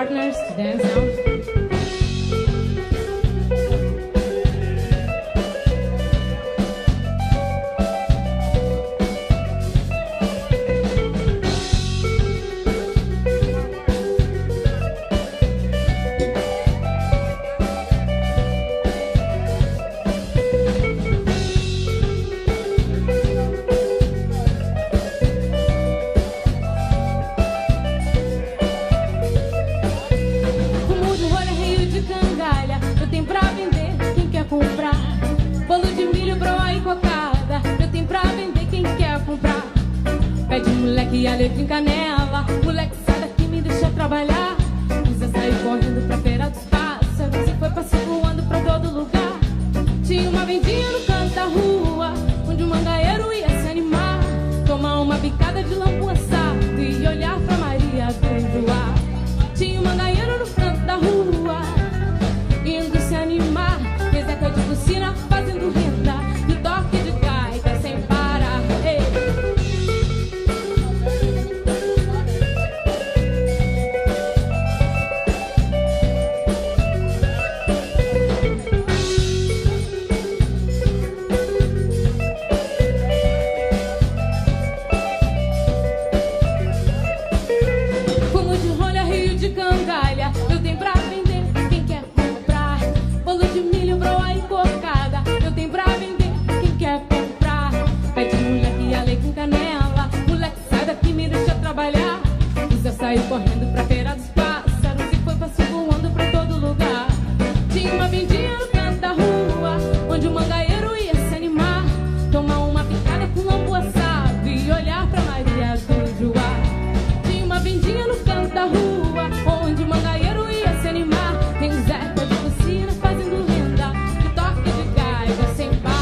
partners to dance now. Bolo de milho, broa e cocada, eu tenho pra vender quem quer comprar. Pede moleque, alecrim, canela, moleque sai daqui, me deixa trabalhar. Precisa sair correndo pra feira dos pássaros e foi passeio voando pra todo lugar. Tinha uma vendinha no canto da rua, onde o mangaeiro ia se animar, tomar uma picada de lambu assado e olhar pra Maria do Joá. Tinha um mangaeiro no canto da rua, indo se animar, reseca de bucina fazendo renda, e o toque de gaita sem parar. Ei. Fumo de rolha, rio de cangalha, eu tenho pra vender quem quer comprar. Bolo de milho, broa e cocada, eu tenho pra vender quem quer comprar. Pede moleque, alecrim, canela, moleque sai daqui, me deixa trabalhar. Precisa sair correndo pra feira dos pássaros e foi passeio voando pra todo lugar. Tinha uma vendinha no canto da rua, onde o mangaeiro ia se animar, tomar uma picada com lambu assado e olhar pra Maria do Joá. Tinha uma vendinha no canto da rua, onde o mangaeiro ia se animar, tem um Zeca de bucina fazendo renda, e toque de gaita sem parar.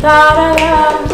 Hey.